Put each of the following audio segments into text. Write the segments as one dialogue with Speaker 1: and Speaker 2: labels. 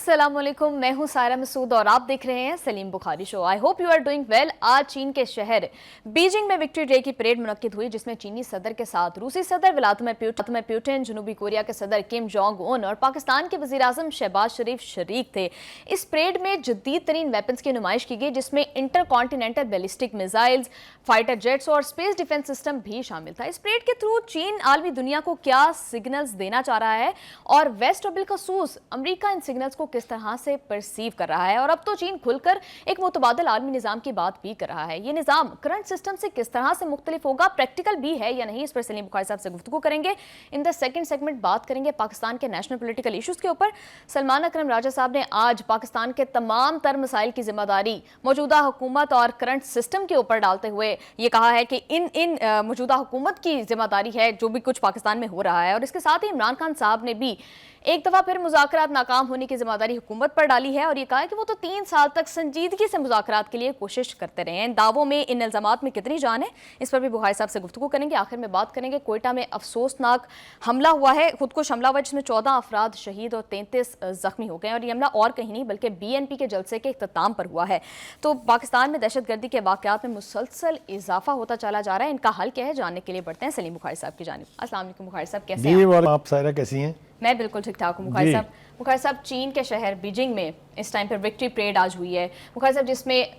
Speaker 1: अस्सलाम वालेकुम, मैं हूं सायरा मसूद और आप देख रहे हैं Salim Bukhari show. I hope you are doing well. आज चीन के शहर बीजिंग में विक्ट्री डे की परेड मुनक्किद हुई, जिसमें चीनी सदर के साथ रूसी सदर व्लादिमीर पुतिन, जनूबी कोरिया के सदर किम जोंग उन और पाकिस्तान के वज़ीर आज़म शहबाज शरीफ शरीक थे। इस परेड में जदीद तरीन वेपन्स की नुमाइश की गई, जिसमें inter continental ballistic missiles, fighter jets और स्पेस डिफेंस सिस्टम भी शामिल था। इस परेड के थ्रू चीन आलमी दुनिया को क्या सिग्नल्स देना चाह रहा है और वेस्ट और बिलखसूस अमरीका इन सिग्नल्स को किस तरह से परसीव कर रहा है, और अब तो चीन खुलकर एक मुतबादिल आलमी निज़ाम की बात भी कर रहा है। ये निज़ाम करंट सिस्टम से किस तरह से मुख्तलिफ होगा, प्रैक्टिकल भी है या नहीं, इस पर सलीम बुखारी साहब से गुफ्तगू करेंगे। इन द सेकंड सेगमेंट बात करेंगे पाकिस्तान के नेशनल पॉलिटिकल इशूज़ के ऊपर। सलमान अकरम राजा साहब ने आज पाकिस्तान के तमाम तर मसाइल की जिम्मेदारी मौजूदा हुकूमत और करंट सिस्टम के ऊपर डालते हुए ये कहा है कि इन मौजूदा हुकूमत की जिम्मेदारी है जो भी कुछ पाकिस्तान में हो रहा है, और इसके साथ ही इमरान खान साहब ने भी एक दफ़ा फिर मुज़ाकरात नाकाम होने की जिम्मेदारी हुकूमत पर डाली है और ये कहा है कि वो तो 3 साल तक संजीदगी से मुज़ाकरात के लिए कोशिश करते रहे हैं। इन दावों में, इन इल्ज़ामात में कितनी जान है, इस पर भी बुखारी साहब से गुफ्तगू करेंगे। आखिर में बात करेंगे कोयटा में अफसोसनाक हमला हुआ है, खुदकुश हमला हुआ, जिसमें 14 अफराद शहीद और 33 जख्मी हो गए, और ये हमला और कहीं नहीं बल्कि BNP के जलसे के इख्तिताम पर हुआ है। तो पाकिस्तान में दहशतगर्दी के वाक़यात में मुसलसल इजाफा होता चला जा रहा है, इनका हल क्या है, जानने के लिए बढ़ते हैं सलीम बुखारी साहब की जानिब। अस्सलाम वालेकुम बुखारी साहब, कैसे हैं
Speaker 2: आप? सायरा कैसी हैं?
Speaker 1: मैं बिल्कुल ठीक ठाक हूँ बुखारी साहब। बुखारी साहब, चीन के शहर बीजिंग में इस टाइम पर विक्ट्री परेड आज हुई है बुखारी साहब, जिसमें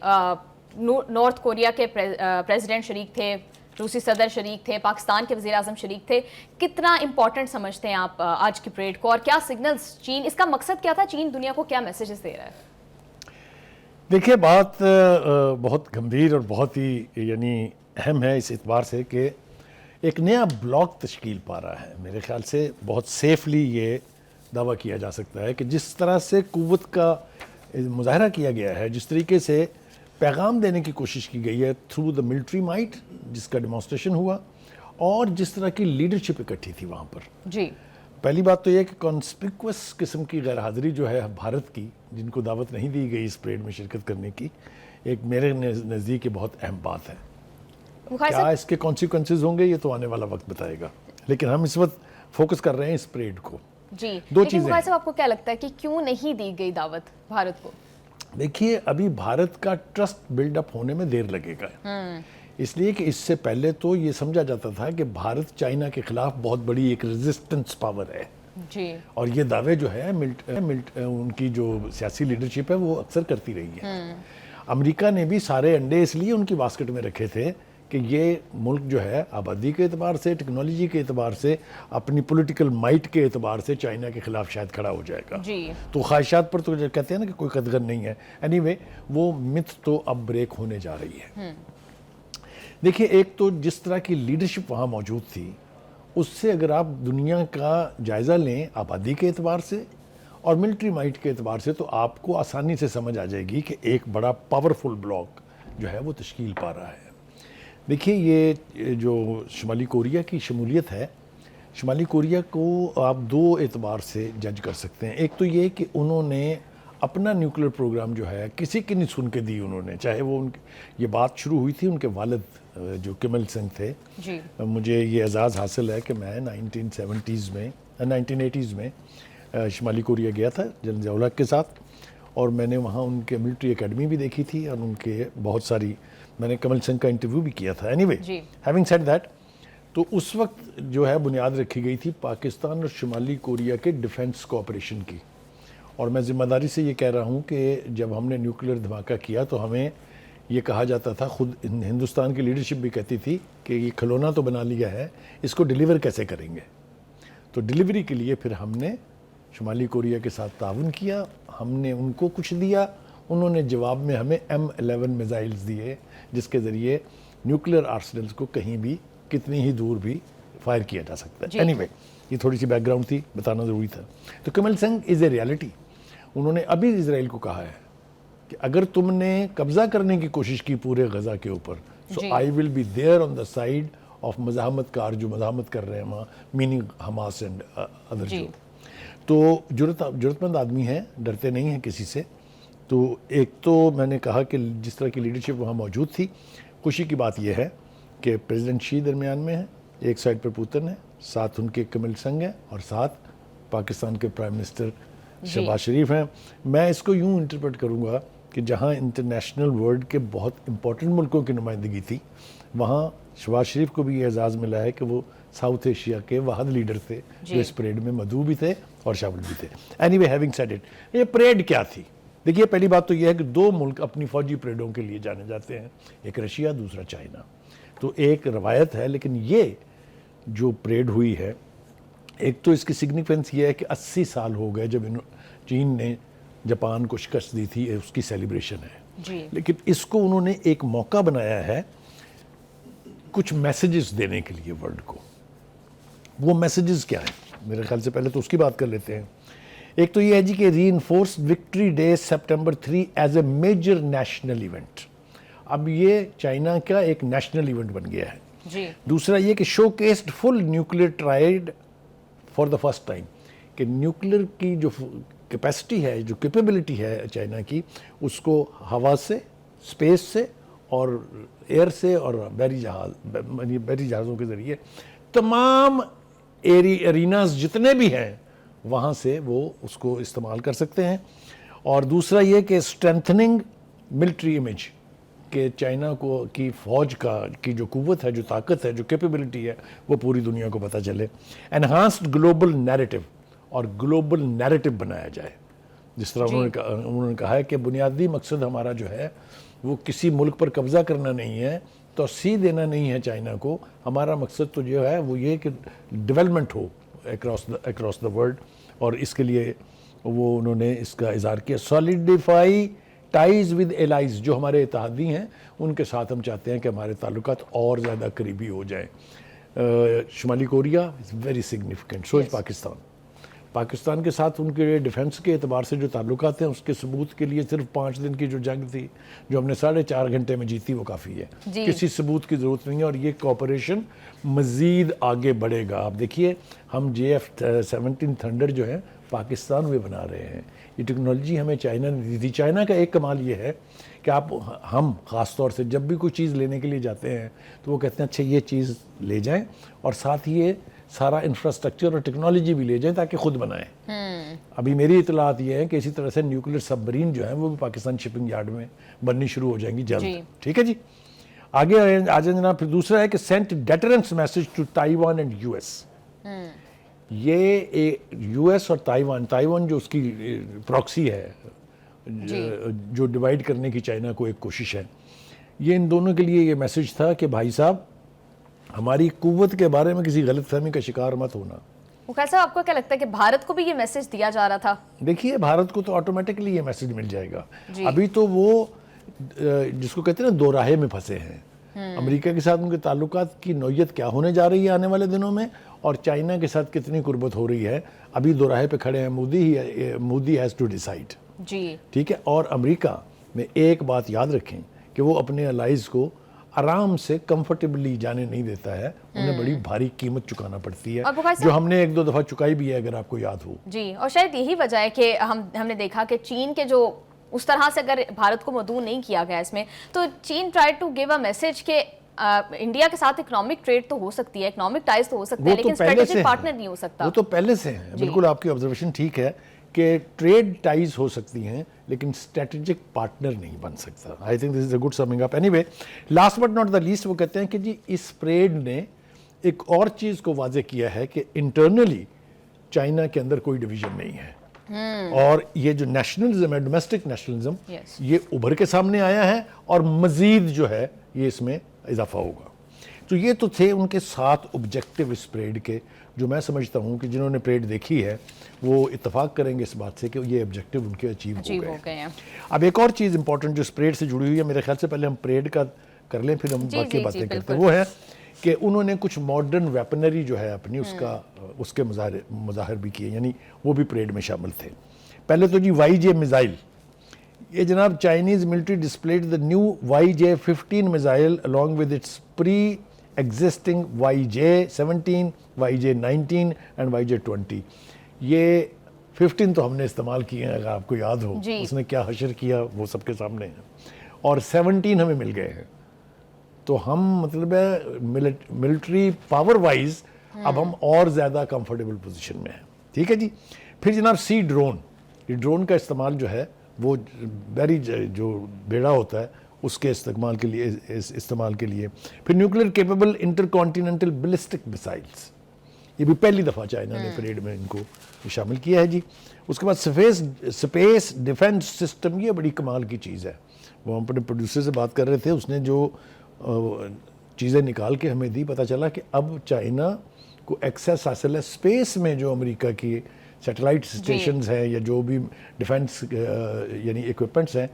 Speaker 1: नॉर्थ कोरिया के प्रेसिडेंट शरीक थे, रूसी सदर शरीक थे, पाकिस्तान के वज़ीर आज़म शरीक थे। कितना इंपॉर्टेंट समझते हैं आप आज की परेड को, और क्या सिग्नल्स चीन, इसका मकसद क्या था, चीन दुनिया को क्या मैसेजेस दे रहा है?
Speaker 2: देखिए, बात बहुत गंभीर और बहुत ही अहम है इस एतबार से कि एक नया ब्लॉक तश्कील पा रहा है। मेरे ख्याल से बहुत सेफली ये दावा किया जा सकता है कि जिस तरह से कुव्वत का मुजाहरा किया गया है, जिस तरीके से पैगाम देने की कोशिश की गई है थ्रू द मिलिट्री माइट, जिसका डेमोन्स्ट्रेशन हुआ, और जिस तरह की लीडरशिप इकट्ठी थी वहाँ पर जी। पहली बात तो ये कि कॉन्स्पिक्वस किस्म की गैर हाज़िरी जो है भारत की, जिनको दावत नहीं दी गई इस परेड में शिरकत करने की, एक मेरे नज़दीक ये बहुत अहम बात है। क्या इसके कॉन्सिक्वेंसेस होंगे ये तो आने वाला वक्त बताएगा, लेकिन हम इस वक्त फोकस कर रहे हैं इस परेड को जी। दो चीज़ें,
Speaker 1: आपको क्या लगता है कि क्यों नहीं दी गई दावत भारत को?
Speaker 2: देखिए, अभी भारत का ट्रस्ट बिल्डअप होने में देर लगेगा, इसलिए कि इससे पहले तो ये समझा जाता था कि भारत चाइना के खिलाफ बहुत बड़ी एक रेजिस्टेंस पावर है जी, और ये दावे जो है उनकी जो सियासी लीडरशिप है वो अक्सर करती रही है। अमेरिका ने भी सारे अंडे इसलिए उनकी बास्केट में रखे थे कि ये मुल्क जो है आबादी के एतबार से, टेक्नोलॉजी के एतबार से, अपनी पॉलिटिकल माइट के एतबार से चाइना के खिलाफ शायद खड़ा हो जाएगा जी। तो ख्वाहिशात पर तो कहते हैं ना कि कोई कदगर नहीं है। एनीवे, वो मिथ तो अब ब्रेक होने जा रही है। देखिए, एक तो जिस तरह की लीडरशिप वहाँ मौजूद थी, उससे अगर आप दुनिया का जायज़ा लें आबादी के एतबार से और मिलिट्री माइट के एतबार से, तो आपको आसानी से समझ आ जाएगी कि एक बड़ा पावरफुल ब्लॉक जो है वो तश्कील पा रहा है। देखिए, ये जो शुमाली कोरिया की शमूलियत है, शुमाली कोरिया को आप 2 एतबार से जज कर सकते हैं। एक तो ये कि उन्होंने अपना न्यूक्लियर प्रोग्राम जो है किसी की नहीं सुन के दी उन्होंने, चाहे वो ये बात शुरू हुई थी उनके वालिद जो किम इल संग थे जी। मुझे ये एजाज़ हासिल है कि मैं 1980s में शुमाली कोरिया गया था जनरल ज़िया उल हक के साथ, और मैंने वहाँ उनके मिलिट्री एकेडमी भी देखी थी और उनके बहुत सारी, मैंने कमल सिंह का इंटरव्यू भी किया था। एनीवे, हैविंग सेड दैट, तो उस वक्त जो है बुनियाद रखी गई थी पाकिस्तान और शुमाली कोरिया के डिफेंस कोऑपरेशन की, और मैं ज़िम्मेदारी से ये कह रहा हूँ कि जब हमने न्यूक्लियर धमाका किया तो हमें ये कहा जाता था, खुद हिंदुस्तान की लीडरशिप भी कहती थी कि ये खिलौना तो बना लिया है, इसको डिलीवर कैसे करेंगे। तो डिलीवरी के लिए फिर हमने शुमाली कोरिया के साथ ताउन किया, हमने उनको कुछ दिया, उन्होंने जवाब में हमें M11 मिसाइल्स दिए, जिसके ज़रिए न्यूक्लियर आर्सेनल्स को कहीं भी कितनी ही दूर भी फायर किया जा सकता है। एनीवे, ये थोड़ी सी बैकग्राउंड थी, बताना ज़रूरी था। तो किम इल संग इज़ ए रियलिटी। उन्होंने अभी इजराइल को कहा है कि अगर तुमने कब्ज़ा करने की कोशिश की पूरे गज़ा के ऊपर, so I will be there on the side of मज़ाहमत कार जो मज़ाहमत कर रहे हैं वहाँ, मीनिंग हमास एंड अदर जो। तो जुर्रतमंद आदमी हैं, डरते नहीं हैं किसी से। तो एक तो मैंने कहा कि जिस तरह की लीडरशिप वहाँ मौजूद थी, खुशी की बात यह है कि प्रेसिडेंट शी दरमियान में है, एक साइड पर पुतिन है, साथ उनके किम इल संग है, और साथ पाकिस्तान के प्राइम मिनिस्टर शहबाज शरीफ हैं। मैं इसको यूं इंटरप्रेट करूंगा कि जहां इंटरनेशनल वर्ल्ड के बहुत इंपॉर्टेंट मुल्कों की नुमाइंदगी थी, वहां शहबाज शरीफ को भी ये एजाज़ मिला है कि वो साउथ एशिया के वाहद लीडर थे जो इस परेड में मदऊ भी थे और शामिल भी थे। एनीवे, हैविंग सेड इट, ये परेड क्या थी? देखिए, पहली बात तो ये है कि दो मुल्क अपनी फौजी परेडों के लिए जाने जाते हैं, एक रशिया, दूसरा चाइना। तो एक रवायत है, लेकिन ये जो परेड हुई है, एक तो इसकी सिग्निफिकेंस ये है कि 80 साल हो गए जब चीन ने जापान को शिकस्त दी थी, उसकी सेलिब्रेशन है
Speaker 1: जी।
Speaker 2: लेकिन इसको उन्होंने एक मौका बनाया है कुछ मैसेजेस देने के लिए वर्ल्ड को। वो मैसेजेस क्या है? मेरे ख्याल से पहले तो उसकी बात कर लेते हैं। एक तो ये है जी कि रीइंफोर्स विक्ट्री डे सितंबर 3 as a major national event. अब ये चाइना का एक नेशनल इवेंट बन गया है
Speaker 1: जी।
Speaker 2: दूसरा ये कि showcased full nuclear tried for the first time, कि न्यूक्लियर की जो कैपेसिटी है, जो कैपेबिलिटी है चाइना की, उसको हवा से, स्पेस से और एयर से और बहरी जहाज़ों के ज़रिए तमाम एरिनाज जितने भी हैं वहाँ से वो उसको इस्तेमाल कर सकते हैं। और दूसरा ये कि स्ट्रेंथनिंग मिलिट्री इमेज, कि चाइना को की फ़ौज की जो कुव्वत है, जो ताकत है, जो कैपेबिलिटी है, वो पूरी दुनिया को पता चले। एनहांस्ड ग्लोबल नैरेटिव, और ग्लोबल नैरेटिव बनाया जाए। जिस तरह उन्होंने कहा है कि बुनियादी मकसद हमारा जो है वो किसी मुल्क पर कब्ज़ा करना नहीं है, तोसी देना नहीं है चाइना को। हमारा मकसद तो जो है वो ये कि डेवलपमेंट हो अक्रॉस द वर्ल्ड, और इसके लिए वो उन्होंने इसका इज़हार किया। सॉलिडिफाई टाइज विद एलाइज, जो हमारे इत्तेहादी हैं उनके साथ हम चाहते हैं कि हमारे ताल्लुकात और ज़्यादा करीबी हो जाएं। शुमाली Korea is very significant, so is Pakistan के साथ उनके डिफेंस के एतबार से जो ताल्लुकात हैं, उसके सबूत के लिए सिर्फ 5 दिन की जो जंग थी, जो हमने 4.5 घंटे में जीती, वो काफ़ी है। किसी सबूत की ज़रूरत नहीं है, और ये कोऑपरेशन मज़ीद आगे बढ़ेगा। आप देखिए, हम JF-17 थंडर जो है पाकिस्तान में बना रहे हैं। ये टेक्नोलॉजी हमें चाइना ने दी थी। चाइना का एक कमाल ये है कि हम ख़ास तौर से जब भी कोई चीज़ लेने के लिए जाते हैं तो वो कहते हैं अच्छा ये चीज़ ले जाएं, और साथ ही ये सारा इंफ्रास्ट्रक्चर और टेक्नोलॉजी भी ले जाएं ताकि खुद बनाएं। अभी मेरी इतलात ये है कि इसी तरह से न्यूक्लियर सबमरीन जो है वो भी पाकिस्तान शिपिंग यार्ड में बननी शुरू हो जाएंगी जल्द। ठीक है जी, आगे आ जाए जनाब। फिर दूसरा है कि sent deterrence message to Taiwan and US। ये US और ताइवान जो उसकी प्रॉक्सी है, जो डिवाइड करने की चाइना को एक कोशिश है, ये इन दोनों के लिए ये मैसेज था कि भाई साहब, हमारी कुव्वत के बारे में किसी गलतफहमी का शिकार मत होना।
Speaker 1: मुखर्जी साहब, आपको क्या लगता है कि भारत को भी ये मैसेज दिया जा रहा था? देखिए,
Speaker 2: भारत को तो ऑटोमेटिकली ये मैसेज मिल जाएगा। अभी तो वो जिसको कहते हैं ना, दो राहे में फंसे हैं। अमेरिका के साथ उनके ताल्लुकात की नौयत क्या होने जा रही है आने वाले दिनों में, और चाइना के साथ कितनी कुर्बत हो रही है, अभी दो राहे पे खड़े हैं। मोदी हैज़ टू डिसाइड जी। ठीक है। और अमेरिका में एक बात याद रखें कि वो अपने अलाइज को आराम से कंफर्टेबली जाने नहीं देता है, उन्हें बड़ी भारी कीमत चुकाना पड़ती है, जो हमने 1-2 दफ़ा चुकाई भी है, अगर आपको याद हो
Speaker 1: जी। और शायद यही वजह है कि हमने देखा कि चीन के जो उस तरह से अगर भारत को मदऊ नहीं किया गया इसमें, तो चीन try to give a message के इंडिया के साथ इकोनॉमिक ट्रेड तो हो सकती है, इकोनॉमिक टाइज तो हो सकते हैं, लेकिन स्ट्रेटेजिक पार्टनर नहीं हो सकता।
Speaker 2: वो तो पहले से है। बिल्कुल आपकी ऑब्जर्वेशन ठीक है कि ट्रेड टाइज हो सकती हैं, लेकिन स्ट्रेटेजिक पार्टनर नहीं बन सकता। I think this is a good summing up. Anyway, last but not the least, वो कहते हैं कि जी इस परेड ने एक और चीज़ को वाजे किया है कि इंटरनली चाइना के अंदर कोई डिवीजन नहीं है, और ये जो नेशनलिज्म है, डोमेस्टिक नेशनलिज्म, ये उभर के सामने आया है, और मजीद जो है ये इसमें इजाफा होगा। तो ये तो थे उनके 7 ऑब्जेक्टिव इस परेड के, जो मैं समझता हूँ कि जिन्होंने परेड देखी है वो इत्तेफाक करेंगे इस बात से कि ये ऑब्जेक्टिव उनके अचीव हो गए हैं। अब एक और चीज़ इंपॉर्टेंट जो इस परेड से जुड़ी हुई है, मेरे ख्याल से पहले हम परेड का कर लें, फिर हम बाकी बातें करते हैं, वो है कि उन्होंने कुछ मॉडर्न वेपनरी जो है अपनी उसके मुजाहिर भी किए, यानी वो भी परेड में शामिल थे। पहले तो जी YJ मिसाइल, ये जनाब Chinese military displayed the new YJ-15 missile along with its pre existing YJ-17, YJ-19 and YJ-20। ये 15 तो हमने इस्तेमाल किए हैं, अगर आपको याद हो उसने क्या हशर किया वो सबके सामने है, और 17 हमें मिल गए हैं। तो हम मतलब है मिलिट्री पावर वाइज अब हम और ज़्यादा कंफर्टेबल पोजीशन में हैं। ठीक है जी। फिर जनाब सी ड्रोन, یہ ڈرون کا استعمال جو ہے وہ ویری جو بیڑا ہوتا ہے اس کے استعمال کے لیے پھر nuclear capable intercontinental ballistic missiles, یہ بھی پہلی دفعہ چائنا نے پریڈ میں ان کو شامل کیا ہے جی. اس کے بعد سپیس ڈیفنس سسٹم، یہ بڑی کمال کی چیز ہے. وہ ہم اپنے پروڈیوسر سے بات کر رہے تھے، اس نے جو چیزیں نکال کے ہمیں دی، پتہ چلا کہ اب چائنا کو ایکسیس حاصل ہے اسپیس میں جو امریکہ کی سیٹلائٹ اسٹیشنز ہیں یا جو بھی ڈیفنس یعنی ایکوپمنٹس ہیں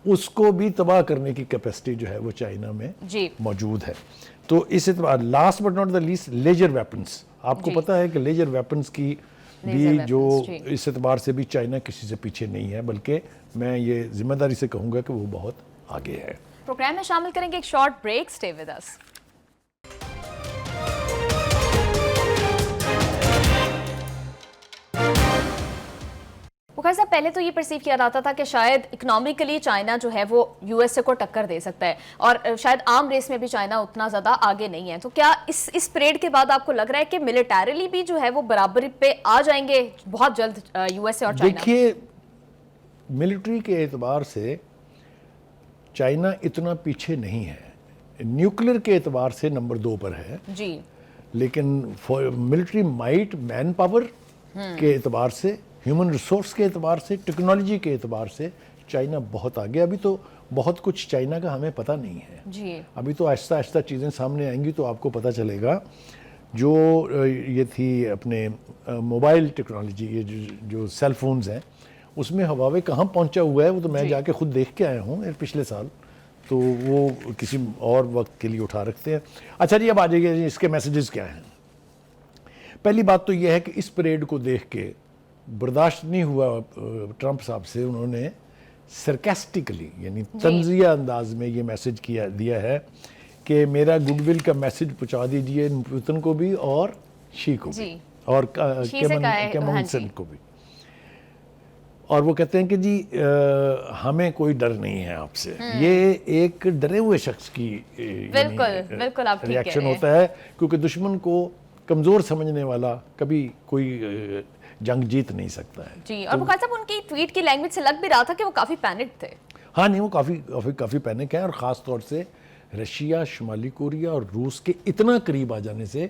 Speaker 2: اس کو بھی تباہ کرنے کی کیپیسٹی جو ہے وہ چائنا میں موجود ہے. تو اس اعتبار last but not the least laser weapons, آپ کو پتہ ہے کہ لیجر ویپنس کی بھی جو اس اعتبار سے بھی چائنا کسی سے پیچھے نہیں ہے، بلکہ میں یہ ذمہ داری سے کہوں گا کہ وہ بہت آگے ہے.
Speaker 1: پروگرام میں شامل کریں گے ایک short break, stay with us. Bukhari صاحب، پہلے تو یہ پرسیو کیا جاتا تھا کہ شاید اکنامکلی چائنا جو ہے وہ یو ایس اے کو ٹکر دے سکتا ہے اور شاید عام ریس میں بھی چائنا اتنا زیادہ آگے نہیں ہے. تو کیا اس پریڈ کے بعد آپ کو لگ رہا ہے کہ ملیٹریلی بھی جو ہے وہ برابری پہ آ جائیں گے بہت جلد یو ایس اے اور چائنا؟
Speaker 2: دیکھیے، ملٹری کے اعتبار سے چائنا اتنا پیچھے نہیں ہے، نیوکلیر کے اعتبار سے نمبر 2 پر ہے
Speaker 1: جی، لیکن
Speaker 2: ملٹری مائٹ، مین پاور کے اعتبار سے، ہیومن ریسورس کے اعتبار سے، ٹیکنالوجی کے اعتبار سے چائنا بہت آگے. ابھی تو بہت کچھ چائنا کا ہمیں پتہ نہیں ہے
Speaker 1: جی،
Speaker 2: ابھی تو آہستہ آہستہ چیزیں سامنے آئیں گی تو آپ کو پتہ چلے گا. جو یہ تھی اپنے موبائل ٹیکنالوجی، یہ جو سیل فونز ہیں، اس میں ہواوے کہاں پہنچا ہوا ہے وہ تو میں جا کے خود دیکھ کے آیا ہوں پچھلے سال، تو وہ کسی اور وقت کے لیے اٹھا رکھتے ہیں. اچھا جی، اب آ جائیے جی اس کے میسیجز کیا ہیں. پہلی بات تو یہ ہے کہ اس پریڈ کو دیکھ کے برداشت نہیں ہوا ٹرمپ صاحب سے، انہوں نے سرکیسٹکلی یعنی طنزیہ انداز میں یہ میسج دیا ہے کہ میرا گڈ ول کا میسج پہنچا دیجئے پوتن کو بھی اور شی کو بھی اور کیم سن کو بھی. اور وہ کہتے ہیں کہ جی ہمیں کوئی ڈر نہیں ہے آپ سے. یہ ایک ڈرے ہوئے شخص کی ریاکشن ہوتا ہے، کیونکہ دشمن کو کمزور سمجھنے والا کبھی کوئی جنگ جیت نہیں سکتا ہے.
Speaker 1: جی، اور بخاری صاحب ان کی ٹویٹ کی لینگویج سے لگ بھی رہا تھا کہ وہ کافی پینک تھے.
Speaker 2: ہاں نہیں، وہ کافی پینک ہیں، اور خاص طور سے رشیا، شمالی کوریا اور روس کے اتنا قریب آ جانے سے،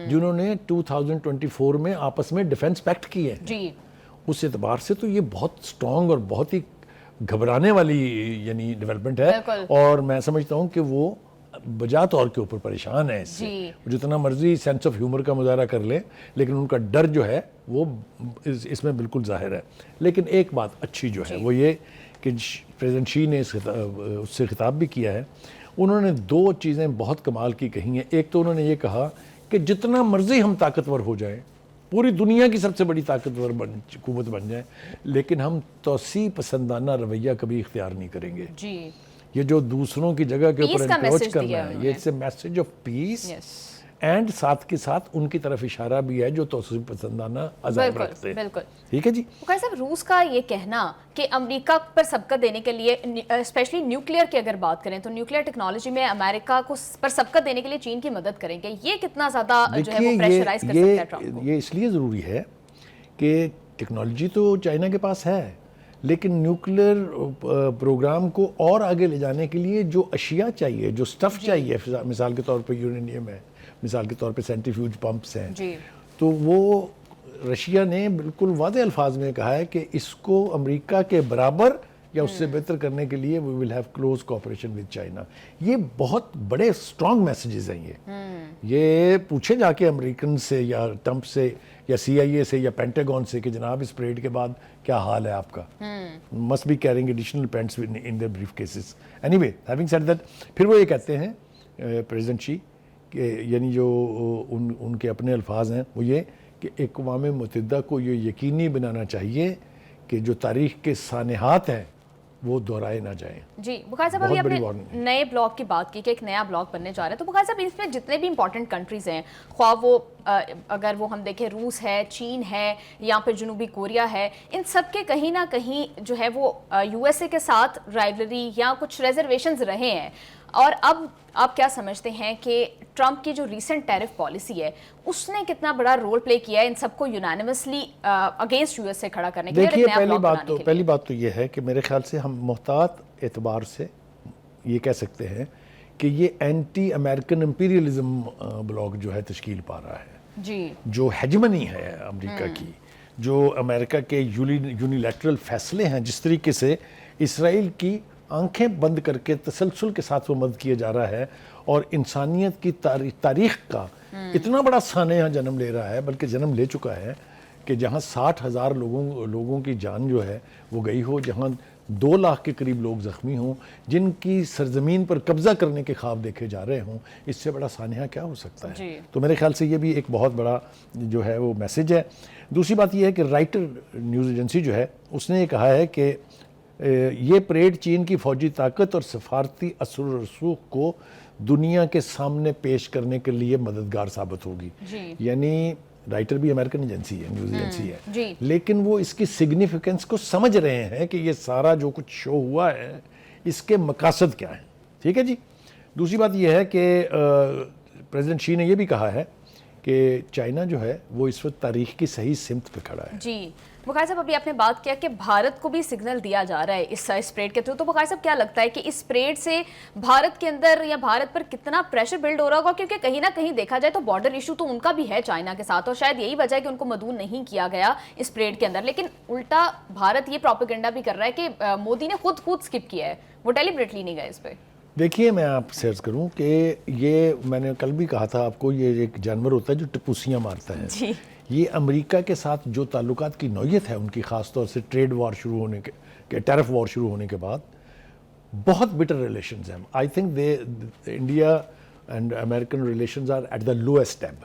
Speaker 2: جنہوں نے 2024 میں آپس میں ڈیفنس پیکٹ کیے ہیں. جی، اس اعتبار سے تو یہ بہت سٹرونگ اور بہت ہی گھبرانے والی یعنی ڈیولپمنٹ ہے. اور میں سمجھتا ہوں کہ وہ بجا طور کے اوپر پریشان ہے اس سے. جتنا مرضی سینس آف ہیومر کا مظاہرہ کر لیں، لیکن ان کا ڈر جو ہے وہ اس میں بالکل ظاہر ہے. لیکن ایک بات اچھی جو ہے وہ یہ کہ پریزیڈنٹ شی نے اس سے خطاب بھی کیا ہے. انہوں نے 2 چیزیں بہت کمال کی کہی ہیں. ایک تو انہوں نے یہ کہا کہ جتنا مرضی ہم طاقتور ہو جائیں، پوری دنیا کی سب سے بڑی طاقتور قوت بن جائیں، لیکن ہم توسیع پسندانہ رویہ کبھی اختیار نہیں کریں گے. جی، یہ جو دوسروں کی جگہ کے اوپر انکروچ کرنا ہے، یہ it's a message of peace, and ساتھ کے ساتھ ان کی طرف اشارہ بھی ہے جو توسیع پسندانہ عزائم رکھتے ہیں. بالکل ٹھیک ہے جی.
Speaker 1: بخاری صاحب، روس کا یہ کہنا کہ امریکہ پر سبقت دینے کے لیے، اسپیشلی نیوکلیئر کی اگر بات کریں تو نیوکلیئر ٹیکنالوجی میں امریکہ کو پر سبقت دینے کے لیے چین کی مدد کریں گے، یہ کتنا زیادہ جو ہے وہ پریشرائز کر سکتا ہے ٹرمپ کو؟
Speaker 2: یہ اس لیے ضروری ہے کہ ٹیکنالوجی تو چائنا کے پاس ہے، لیکن نیوکلیر پروگرام کو اور آگے لے جانے کے لیے جو اشیاء چاہیے، جو سٹف چاہیے، مثال کے طور پہ یورینیم ہے، مثال کے طور پہ سینٹریفیوج پمپس ہیں، تو وہ رشیا نے بالکل واضح الفاظ میں کہا ہے کہ اس کو امریکہ کے برابر یا اس سے بہتر کرنے کے لیے we will have close cooperation with China. یہ بہت بڑے اسٹرانگ میسیجز ہیں. یہ پوچھے جا کے امریکن سے یا ٹرمپ سے یا CIA سے یا پینٹاگون سے کہ جناب اس پریڈ کے بعد کیا حال ہے آپ کا. must be carrying additional pants in their briefcases. Anyway, having said that, پھر وہ یہ کہتے ہیں پریزیڈنٹ شی کہ یعنی جو ان کے اپنے الفاظ ہیں وہ یہ کہ اقوام متحدہ کو یہ یقینی بنانا چاہیے کہ جو تاریخ کے سانحات ہیں وہ دہرائے نہ جائیں.
Speaker 1: جی، بخاری صاحب ابھی اپنے نئے بلاک کی بات کی کہ ایک نیا بلاک بننے جا رہا ہے، تو بخاری صاحب اس میں جتنے بھی امپورٹنٹ کنٹریز ہیں، خواہ وہ اگر وہ ہم دیکھیں روس ہے، چین ہے یا پھر جنوبی کوریا ہے، ان سب کے کہیں نہ کہیں جو ہے وہ یو ایس اے کے ساتھ رائیولری یا کچھ ریزرویشنز رہے ہیں. اور اب آپ کیا سمجھتے ہیں کہ ٹرمپ کی جو ریسنٹ ٹیرف پالیسی ہے اس نے کتنا بڑا رول پلے کیا ہے ان سب کو یونانیمسلی اگینسٹ یو ایس سے کھڑا کرنے کے لیے؟
Speaker 2: دیکھیے پہلی بات تو یہ ہے کہ میرے خیال سے ہم محتاط اعتبار سے یہ کہہ سکتے ہیں کہ یہ اینٹی امریکن امپیریلزم بلاک جو ہے تشکیل پا رہا ہے
Speaker 1: جی،
Speaker 2: جو ہیجمنی ہے امریکہ کی، جو امریکہ کے یونیلیٹرل فیصلے ہیں، جس طریقے سے اسرائیل کی آنکھیں بند کر کے تسلسل کے ساتھ وہ مدد کیا جا رہا ہے اور انسانیت کی تاریخ کا اتنا بڑا سانحہ جنم لے رہا ہے، بلکہ جنم لے چکا ہے کہ جہاں 60,000 لوگوں کی جان جو ہے وہ گئی ہو، جہاں 2 لاکھ کے قریب لوگ زخمی ہوں، جن کی سرزمین پر قبضہ کرنے کے خواب دیکھے جا رہے ہوں، اس سے بڑا سانحہ کیا ہو سکتا ہے؟ تو میرے خیال سے یہ بھی ایک بہت بڑا جو ہے وہ میسج ہے۔ دوسری بات یہ ہے کہ رائٹر نیوز ایجنسی جو ہے اس نے یہ کہا ہے کہ یہ پریڈ چین کی فوجی طاقت اور سفارتی اثر و رسوخ کو دنیا کے سامنے پیش کرنے کے لیے مددگار ثابت ہوگی۔ یعنی رائٹر بھی امریکن ایجنسی ہے، نیوز ایجنسی ہے، لیکن وہ اس کی سگنیفیکنس کو سمجھ رہے ہیں کہ یہ سارا جو کچھ شو ہوا ہے اس کے مقاصد کیا ہیں، ٹھیک ہے جی۔ دوسری بات یہ ہے کہ پریزیڈنٹ شی نے یہ بھی کہا ہے کہ چائنا جو ہے وہ اس وقت تاریخ کی صحیح سمت پہ کھڑا ہے۔
Speaker 1: جی بخاری صاحب، ابھی آپ نے بات کیا کہ بھارت کو بھی سگنل دیا جا رہا ہے اس پریڈ کے تھرو، تو بخاری صاحب کیا لگتا ہے کہ اس پریڈ سے بھارت کے اندر یا بھارت پر کتنا پریشر بلڈ ہو رہا ہوگا؟ کیونکہ کہیں نہ کہیں دیکھا جائے تو بارڈر ایشو تو ان کا بھی ہے چائنا کے ساتھ، اور شاید یہی وجہ ہے کہ ان کو مدعو نہیں کیا گیا اس پریڈ کے اندر، لیکن الٹا بھارت یہ پروپیگنڈا بھی کر رہا ہے کہ مودی نے خود سکپ کیا ہے، وہ ڈیلیبریٹلی نہیں گئے اس پہ۔
Speaker 2: دیکھیے میں آپ سے عرض کروں کہ یہ میں نے کل بھی کہا تھا آپ کو، یہ ایک جانور ہوتا ہے جو ٹپوسیاں مارتا ہے۔
Speaker 1: جی،
Speaker 2: یہ امریکہ کے ساتھ جو تعلقات کی نوعیت ہے ان کی، خاص طور سے ٹریڈ وار شروع ہونے کے ٹیرف وار شروع ہونے کے بعد بہت بٹر ریلیشنز ہیں۔ I think India and American relations are at the lowest ebb.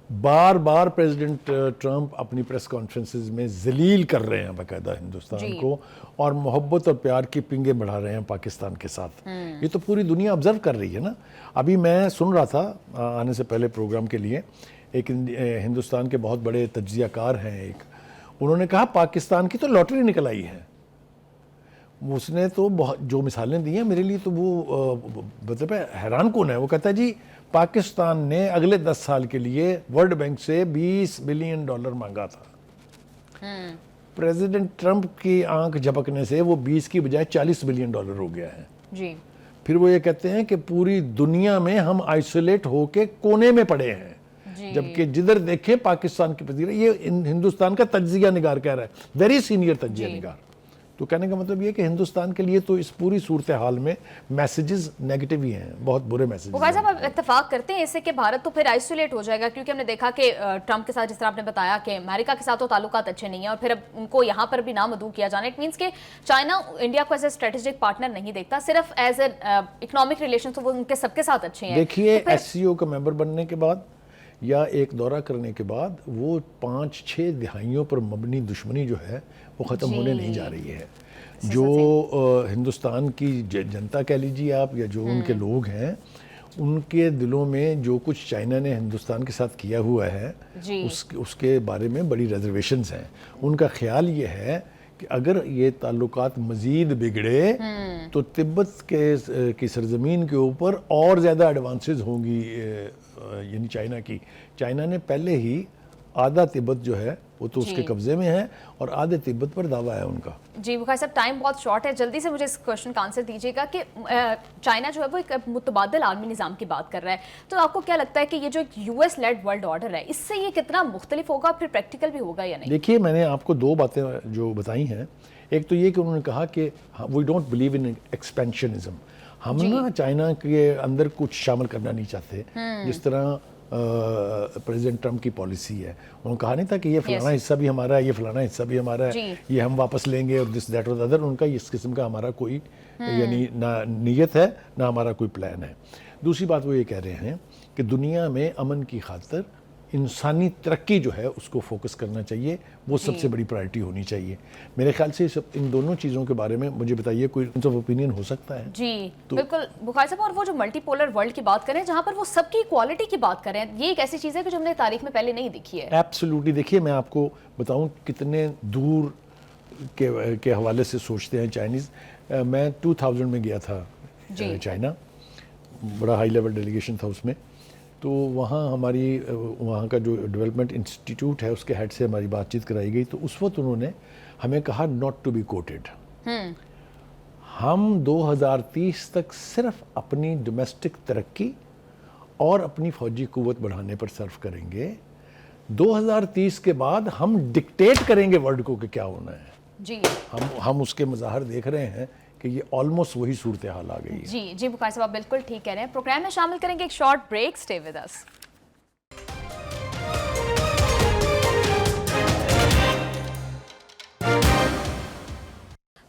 Speaker 2: بار بار پریزیڈنٹ ٹرمپ اپنی پریس کانفرنسز میں ذلیل کر رہے ہیں باقاعدہ ہندوستان کو، اور محبت اور پیار کی پنگیں بڑھا رہے ہیں پاکستان کے ساتھ۔ یہ تو پوری دنیا آبزرو کر رہی ہے نا۔ ابھی میں سن رہا تھا آنے سے پہلے پروگرام کے لیے، ایک ہندوستان کے بہت بڑے تجزیہ کار ہیں، انہوں نے کہا پاکستان کی تو لاٹری نکل آئی ہے۔ اس نے تو جو مثالیں دی ہیں میرے لیے تو وہ مطلب حیران کن ہے۔ وہ کہتا ہے جی پاکستان نے اگلے 10 سال کے لیے ورلڈ بینک سے $20 بلین مانگا تھا، پریزیڈنٹ ٹرمپ کی آنکھ جھپکنے سے وہ 20 کی بجائے $40 بلین ہو گیا ہے۔
Speaker 1: جی،
Speaker 2: پھر وہ یہ کہتے ہیں کہ پوری دنیا میں ہم آئسولیٹ ہو کے کونے میں پڑے ہیں، جبکہ جدھر دیکھیں پاکستان کی پذیرائی۔ یہ ہندوستان کا تجزیہ نگار کہہ رہا ہے، ویری سینئر تجزیہ نگار۔ تو کہنے کا مطلب یہ کہ ہندوستان کے لیے تو اس پوری صورتحال میں میسیجز نیگیٹو ہی ہیں، بہت برے میسیجز۔
Speaker 1: بخاری صاحب آپ اتفاق کرتے ہیں اس سے کہ بھارت تو پھر آئسولیٹ ہو جائے گا؟ کیونکہ ہم نے دیکھا کہ ٹرمپ کے ساتھ جس طرح آپ نے بتایا کہ امریکہ کے ساتھ تو تعلقات اچھے نہیں ہیں، اور پھر اب ان کو یہاں پر بھی نامدعو کیا جانا، اٹ مینس کہ چائنا انڈیا کو ایز اے اسٹریٹجک پارٹنر نہیں دیکھتا، صرف ایز اے اکنامک ریلیشن تو وہ ان کے سب کے ساتھ اچھے ہیں۔
Speaker 2: دیکھیے ایس سی او کا ممبر بننے کے بعد یا ایک دورہ کرنے کے بعد وہ 5-6 دہائیوں پر مبنی دشمنی جو ہے وہ ختم ہونے نہیں جا رہی ہے۔ جو ہندوستان کی جنتا کہہ لیجیے آپ، یا جو ان کے لوگ ہیں، ان کے دلوں میں جو کچھ چائنا نے ہندوستان کے ساتھ کیا ہوا ہے اس کے بارے میں بڑی ریزرویشنز ہیں۔ ان کا خیال یہ ہے کہ اگر یہ تعلقات مزید بگڑے تو تبت کی سرزمین کے اوپر اور زیادہ ایڈوانسز ہوں گی، یعنی چائنا نے پہلے ہی آدھا تبت جو ہے وہ تو اس کے قبضے میں ہے، اور آدھے تبت پر دعویٰ ہے ان کا۔
Speaker 1: جی بخاری صاحب ٹائم بہت شارٹ ہے، جلدی سے مجھے اس کوشچن کا آنسر دیجیے گا کہ چائنا جو ہے وہ ایک متبادل عالمی نظام کی بات کر رہا ہے، تو آپ کو کیا لگتا ہے کہ یہ جو ایک U S lead world order ہے، اس سے یہ کتنا مختلف ہوگا، پھر پریکٹیکل بھی ہوگا یا نہیں؟
Speaker 2: دیکھیے میں نے آپ کو 2 باتیں جو بتائی ہیں، ایک تو یہ کہ انہوں نے کہا کہ we don't believe in expansionism, ہم نا چائنا کے اندر کچھ شامل کرنا نہیں چاہتے، جس طرح پریزیڈنٹ ٹرمپ کی پالیسی ہے۔ انہوں نے کہا نہیں تھا کہ یہ فلانا حصہ بھی ہمارا ہے، یہ فلانا حصہ بھی ہمارا ہے، یہ ہم واپس لیں گے، اور دس دیٹ اور ادر۔ ان کا اس قسم کا ہمارا کوئی یعنی نہ نیت ہے نہ ہمارا کوئی پلان ہے۔ دوسری بات وہ یہ کہہ رہے ہیں کہ دنیا میں امن کی خاطر انسانی ترقی جو ہے اس کو فوکس کرنا چاہیے، وہ سب سے بڑی پرائرٹی ہونی چاہیے۔ میرے خیال سے ان دونوں چیزوں کے بارے میں مجھے بتائیے کوئی اوپینین ہو سکتا ہے؟
Speaker 1: جی بالکل بخاری صاحب، اور وہ جو ملٹی پولر ورلڈ کی بات کریں جہاں پر وہ سب کی ایکوالٹی کی بات کریں، یہ ایک ایسی چیز ہے کہ جو ہم نے تاریخ میں پہلے نہیں دیکھی ہے۔
Speaker 2: ایبسلیوٹلی۔ دیکھیے میں آپ کو بتاؤں کتنے دور کے حوالے سے سوچتے ہیں چائنیز۔ میں 2000 میں گیا تھا चाइना, बड़ा हाई लेवल डेलीगेशन था उसमें। तो वहाँ हमारी वहाँ का जो डेवलपमेंट इंस्टीट्यूट है उसके हेड से हमारी बातचीत कराई गई। तो उस वक्त उन्होंने हमें कहा नॉट टू बी कोटेड, हम 2030 तक सिर्फ अपनी डोमेस्टिक तरक्की और अपनी फौजी कुव्वत बढ़ाने पर सर्व करेंगे। 2030 के बाद हम डिक्टेट करेंगे वर्ल्ड को कि क्या होना है।
Speaker 1: जी,
Speaker 2: हम उसके मज़ाहर देख रहे हैं कि ये ऑलमोस्ट वही सूरत हाल आ गई है।
Speaker 1: जी बुखारी साहब, आप बिल्कुल ठीक कह रहे हैं। प्रोग्राम में शामिल करेंगे एक short break, stay with us.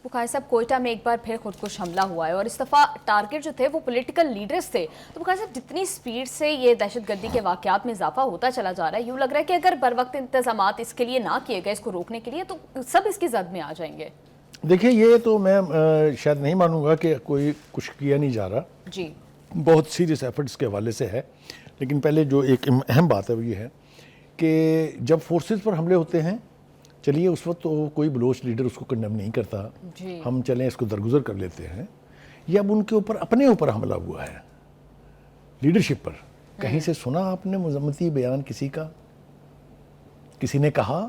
Speaker 1: Bukhari साहब, कोयटा में एक बार फिर खुदकुश हमला हुआ है और इस दफ़ा टारगेट जो थे वो पॉलिटिकल लीडर्स थे। तो बुखारी साहब, जितनी स्पीड से ये दहशतगर्दी के वाक़यात में इजाफा होता चला जा रहा है, यूँ लग रहा है कि अगर बर वक्त इंतजामात इसके लिए ना किए गए, इसको रोकने के लिए, तो सब इसकी जद में आ जाएंगे।
Speaker 2: देखिए, ये तो मैं शायद नहीं मानूंगा कि कोई कुछ किया नहीं जा रहा।
Speaker 1: जी,
Speaker 2: बहुत सीरियस एफर्ट्स के हवाले से है। लेकिन पहले जो एक अहम बात है वो ये है कि जब फोर्सेस पर हमले होते हैं, चलिए उस वक्त तो कोई बलोच लीडर उसको कंडेम नहीं करता, हम चलें इसको दरगुजर कर लेते हैं। ये अब उनके ऊपर, अपने ऊपर हमला हुआ है, लीडरशिप पर। कहीं से सुना आपने मजम्मती बयान किसी का? किसी ने कहा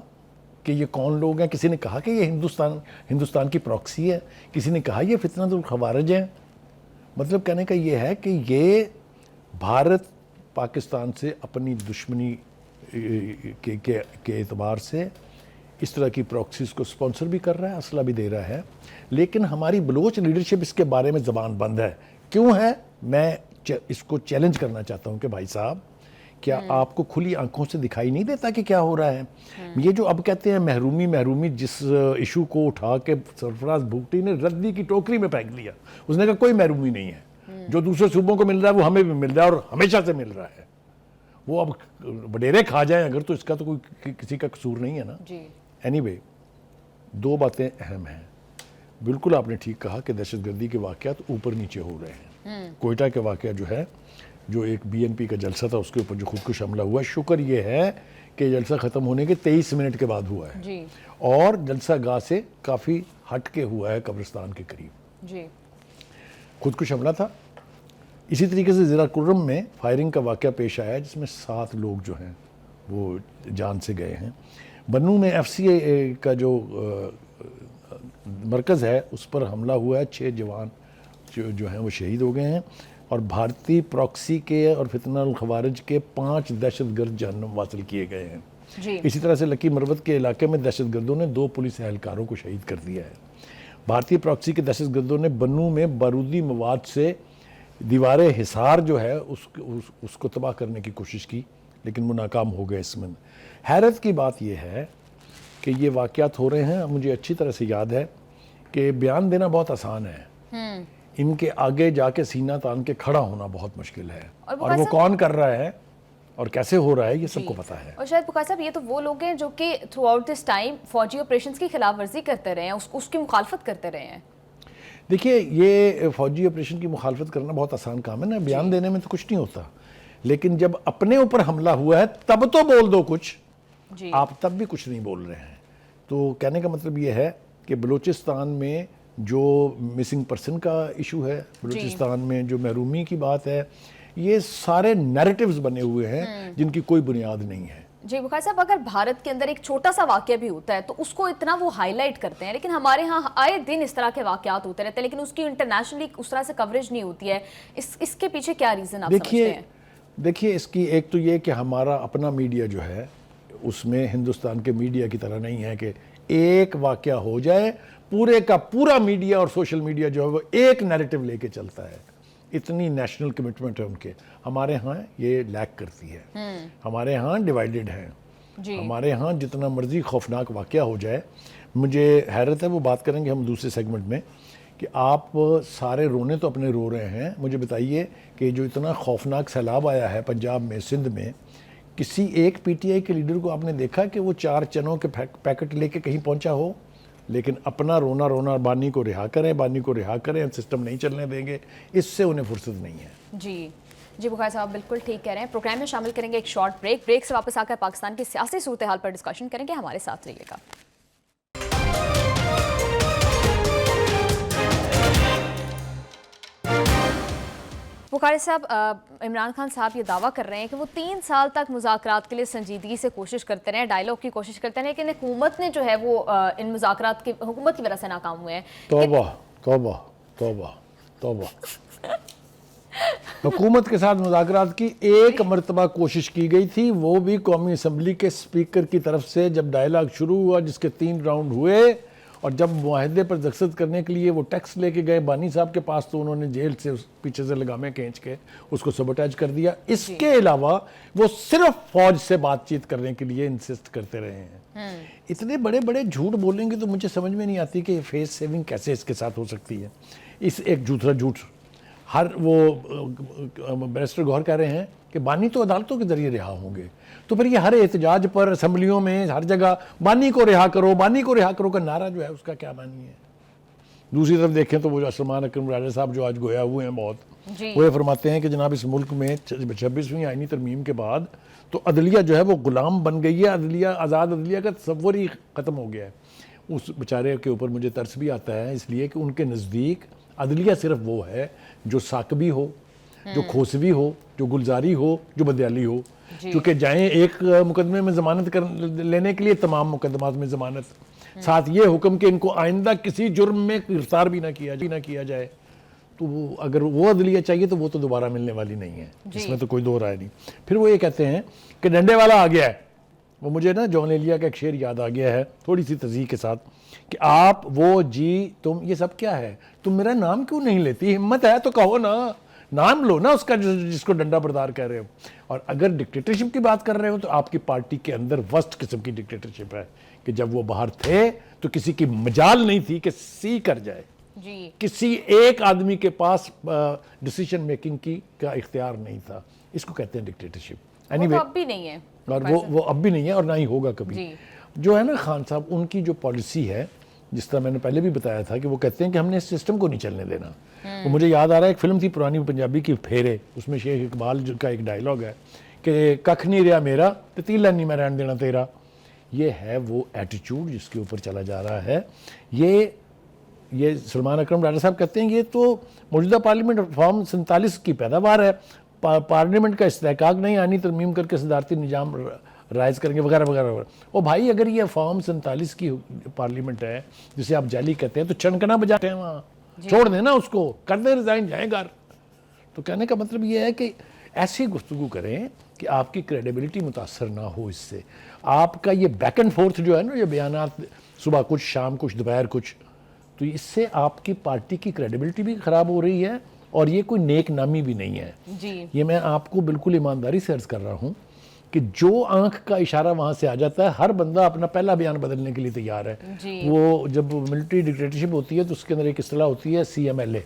Speaker 2: कि ये कौन लोग हैं? किसी ने कहा कि ये हिंदुस्तान की प्रॉक्सी है? किसी ने कहा ये फितनतुल खवारिज है? मतलब कहने का ये है कि ये भारत पाकिस्तान से अपनी दुश्मनी के एतबार से इस तरह की प्रॉक्सीज को स्पॉन्सर भी कर रहा है, असला भी दे रहा है। लेकिन हमारी बलोच लीडरशिप इसके बारे में ज़बान बंद है। क्यों है? मैं इसको चैलेंज करना चाहता हूं कि भाई साहब, क्या आपको खुली आंखों से दिखाई नहीं देता कि क्या हो रहा है? ये जो अब कहते हैं महरूमी, जिस इशू को उठा के सरफराज भुट्टो ने रद्दी की टोकरी में फेंक दिया, उसने कहा कोई महरूमी नहीं है, जो दूसरे सूबों को मिल रहा है वो हमें भी मिल रहा है और हमेशा से मिल रहा है। वो अब बडेरे खा जाए अगर, तो इसका तो कोई किसी का कसूर नहीं है ना। एनीवे, दो बातें अहम हैं। बिल्कुल आपने ठीक कहा कि दहशतगर्दी के वाक़यात ऊपर नीचे हो रहे हैं। कोयटा के वाक़या जो है, जो एक BNP का जलसा था उसके ऊपर जो खुदकुश हमला हुआ, शुक्र ये है कि जलसा ख़त्म होने के 23 मिनट के बाद हुआ है और जलसा गाह से काफ़ी हट के हुआ है, कब्रिस्तान के करीब। खुदकुश हमला था। इसी तरीके से ज़िला कुर्रम में फायरिंग का वाक़या पेश आया जिसमें 7 लोग जो हैं वो जान से गए हैं। बन्नू में FCA का जो मरकज़ है उस पर हमला हुआ है, 6 जवान जो हैं वो शहीद हो गए हैं और भारतीय प्रॉक्सी के और फितनतुल खवारिज के 5 दहशतगर्द जहन्नुम वासिल किए गए हैं। इसी तरह से लकी मरवत के इलाके में दहशतगर्दों ने 2 पुलिस एहलकारों को शहीद कर दिया है। भारतीय प्रॉक्सी के दहशतगर्दों ने बन्नू में बारूदी मवाद से दीवार हिसार जो है उसको तबाह करने की कोशिश की, लेकिन वो नाकाम हो गए। इसमें हैरत की बात यह है कि ये वाक़यात हो रहे हैं, मुझे अच्छी तरह से याद है कि बयान देना बहुत आसान है, इनके आगे जाके सीना तान के खड़ा होना बहुत मुश्किल है। और वो कौन कर रहा है और कैसे हो रहा है ये सबको पता है।
Speaker 1: और शायद बुखारी साहब, ये तो वो लोग हैं जो कि थ्रू आउट दिस टाइम फौजी ऑपरेशंस की खिलाफ वर्जी करते रहे हैं, उसकी मुखालफत करते रहे हैं।
Speaker 2: देखिए, ये फौजी ऑपरेशन की मुखालफत करना बहुत आसान काम है ना, बयान देने में तो कुछ नहीं होता। लेकिन जब अपने ऊपर हमला हुआ है तब तो बोल दो कुछ, आप तब भी कुछ नहीं बोल रहे हैं। तो कहने का मतलब ये है कि बलूचिस्तान में जो मिसिंग पर्सन का इशू है, बलूचिस्तान में जो महरूमी की बात है, ये सारे नैरेटिव्स बने हुए हैं जिनकी कोई बुनियाद नहीं है।
Speaker 1: जी बुखारी साहब, अगर भारत के अंदर एक छोटा सा वाकया भी होता है तो उसको इतना वो हाईलाइट करते हैं, लेकिन हमारे यहाँ आए दिन इस तरह के वाकयात होते रहते हैं, लेकिन उसकी इंटरनेशनली उस तरह से कवरेज नहीं होती है। इसके पीछे क्या रीज़न आप समझते हैं?
Speaker 2: देखिए, इसकी एक तो ये कि हमारा अपना मीडिया जो है उसमें हिंदुस्तान के मीडिया की तरह नहीं है कि एक वाकया हो जाए पूरे का पूरा मीडिया और सोशल मीडिया जो है वो एक नैरेटिव लेके चलता है। इतनी नेशनल कमिटमेंट है उनके। हमारे यहाँ ये लैक करती है। हमारे यहाँ डिवाइडेड है। हमारे यहाँ जितना मर्जी खौफनाक वाकया हो जाए, मुझे हैरत है, वो बात करेंगे हम दूसरे सेगमेंट में, कि आप सारे रोने तो अपने रो रहे हैं। मुझे बताइए कि जो इतना खौफनाक सैलाब आया है पंजाब में, सिंध में, किसी एक PTI के लीडर को आपने देखा कि वो 4 चनों के पैकेट लेके कहीं पहुंचा हो? लेकिन अपना रोना रोना, बानी को रिहा करें, सिस्टम नहीं चलने देंगे, इससे उन्हें फुर्सत नहीं है।
Speaker 1: जी बुखारी साहब, बिल्कुल ठीक कह रहे हैं। प्रोग्राम में शामिल करेंगे एक शॉर्ट ब्रेक से वापस आकर पाकिस्तान की सियासी सूरत हाल पर डिस्कशन करेंगे। हमारे साथ रहिएगा। بخاری صاحب، عمران خان صاحب یہ دعویٰ کر رہے ہیں کہ وہ 3 سال تک مذاکرات کے لیے سنجیدگی سے کوشش کرتے رہے، ڈائیلاگ کی کوشش کرتے رہے، لیکن حکومت نے جو ہے وہ ان مذاکرات کی حکومت کی وجہ سے ناکام ہوئے ہیں.
Speaker 2: توبہ توبہ توبہ توبہ. حکومت کے ساتھ مذاکرات کی ایک مرتبہ کوشش کی گئی تھی، وہ بھی قومی اسمبلی کے اسپیکر کی طرف سے جب ڈائیلاگ شروع ہوا، جس کے 3 راؤنڈ ہوئے، اور جب معاہدے پر دستخط کرنے کے لیے وہ ٹیکس لے کے گئے بانی صاحب کے پاس تو انہوں نے جیل سے پیچھے سے لگامیں کھینچ کے اس کو سبوٹیج کر دیا. اس کے علاوہ وہ صرف فوج سے بات چیت کرنے کے لیے انسسٹ کرتے رہے ہیں. اتنے بڑے بڑے جھوٹ بولیں گے تو مجھے سمجھ میں نہیں آتی کہ فیس سیونگ کیسے اس کے ساتھ ہو سکتی ہے. اس ایک جھوٹا جھوٹ ہر وہ بیرسٹر گوہر کہہ رہے ہیں کہ بانی تو عدالتوں کے ذریعے رہا ہوں گے، تو پھر یہ ہر احتجاج پر اسمبلیوں میں ہر جگہ بانی کو رہا کرو، بانی کو رہا کرو کا نعرہ جو ہے اس کا کیا معنی ہے؟ دوسری طرف دیکھیں تو وہ جو سلمان اکرم راجہ صاحب جو آج گویا ہوئے ہیں بہت، وہ یہ فرماتے ہیں کہ جناب اس ملک میں 26ویں آئینی ترمیم کے بعد تو عدلیہ جو ہے وہ غلام بن گئی ہے، عدلیہ آزاد عدلیہ کا تصور ہی ختم ہو گیا ہے. اس بیچارے کے اوپر مجھے ترس بھی آتا ہے، اس لیے کہ ان کے نزدیک عدلیہ صرف وہ ہے جو ثاقبی ہو، جو کھوسوی ہو، جو گلزاری ہو، جو بدیالی ہو. چونکہ جائیں ایک مقدمے میں ضمانت لینے کے لیے تمام مقدمات میں ضمانت، ساتھ یہ حکم کہ ان کو آئندہ کسی جرم میں گرفتار بھی نہ کیا جائے. تو اگر وہ عدلیہ چاہیے تو وہ تو دوبارہ ملنے والی نہیں ہے، اس میں تو کوئی دو رائے نہیں. پھر وہ یہ کہتے ہیں کہ ڈنڈے والا آ گیا ہے. وہ مجھے نا جان ایلیا کا ایک شعر یاد آ گیا ہے تھوڑی سی تضییع کے ساتھ کہ آپ وہ جی تم یہ سب کیا ہے، تم میرا نام کیوں نہیں لیتی؟ ہمت ہے تو کہو نا، نام لو نا اس کا جس کو ڈنڈا بردار کہہ رہے ہو. اور اگر ڈکٹیٹرشپ کی بات کر رہے ہو تو آپ کی پارٹی کے اندر ورسٹ قسم کی ڈکٹیٹرشپ ہے کہ جب وہ باہر تھے تو کسی کی مجال نہیں تھی کہ سی کر جائے. کسی ایک آدمی کے پاس ڈیسیشن میکنگ کا اختیار نہیں تھا. اس کو کہتے ہیں ڈکٹیٹرشپ.
Speaker 1: وہ اب بھی نہیں ہے،
Speaker 2: اور وہ اب بھی نہیں ہے اور نہ ہی ہوگا کبھی. جو ہے نا خان صاحب، ان کی جو پالیسی ہے، جس طرح میں نے پہلے بھی بتایا تھا کہ وہ کہتے ہیں کہ ہم نے اس سسٹم کو نہیں چلنے دینا. وہ مجھے یاد آ رہا ہے ایک فلم تھی پرانی پنجابی کی پھیرے، اس میں شیخ اقبال کا ایک ڈائیلاگ ہے کہ ککھ نہیں رہا میرا تے تیلا نہیں میں رہن دینا تیرا. یہ ہے وہ ایٹیچیوڈ جس کے اوپر چلا جا رہا ہے. یہ سلمان اکرم راجہ صاحب کہتے ہیں یہ تو موجودہ پارلیمنٹ فارم 47 کی پیداوار ہے، پارلیمنٹ کا استحقاق نہیں، آئینی ترمیم کر کے صدارتی نظام رائز کریں گے وغیرہ وغیرہ وغیرہ. او بھائی اگر یہ فارم 47 کی پارلیمنٹ ہے جسے آپ جعلی کہتے ہیں تو چنکنا بجاتے ہیں وہاں، چھوڑ دیں نا اس کو، کر دیں ریزائن، جائیں گھر. تو کہنے کا مطلب یہ ہے کہ ایسی گفتگو کریں کہ آپ کی کریڈیبلٹی متاثر نہ ہو اس سے. آپ کا یہ بیک اینڈ فورتھ جو ہے نا، یہ بیانات صبح کچھ شام کچھ دوپہر کچھ، تو اس سے آپ کی پارٹی کی کریڈیبلٹی بھی خراب ہو رہی ہے اور یہ کوئی نیک نامی بھی نہیں ہے. یہ میں آپ کو بالکل ایمانداری سے عرض کر رہا ہوں کہ جو آنکھ کا اشارہ وہاں سے آ جاتا ہے، ہر بندہ اپنا پہلا بیان بدلنے کے لیے تیار ہے. وہ جب ملٹری ڈکٹیٹرشپ ہوتی ہے تو اس کے اندر ایک اصطلاح ہوتی ہے CMLA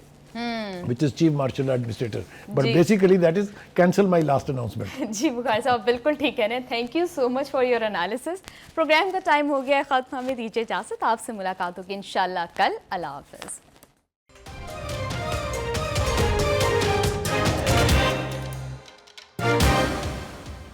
Speaker 2: which is Chief Martial Administrator, but basically that is cancel my last announcement.
Speaker 1: جی بخاری صاحب بالکل ٹھیک ہے نا. Thank you so much for your analysis. Programme کا ٹائم ہو گیا ہے ختم، ہمیں دیجیے اجازت. آپ سے ملاقات ہوگی انشاءاللہ کل. اللہ حافظ.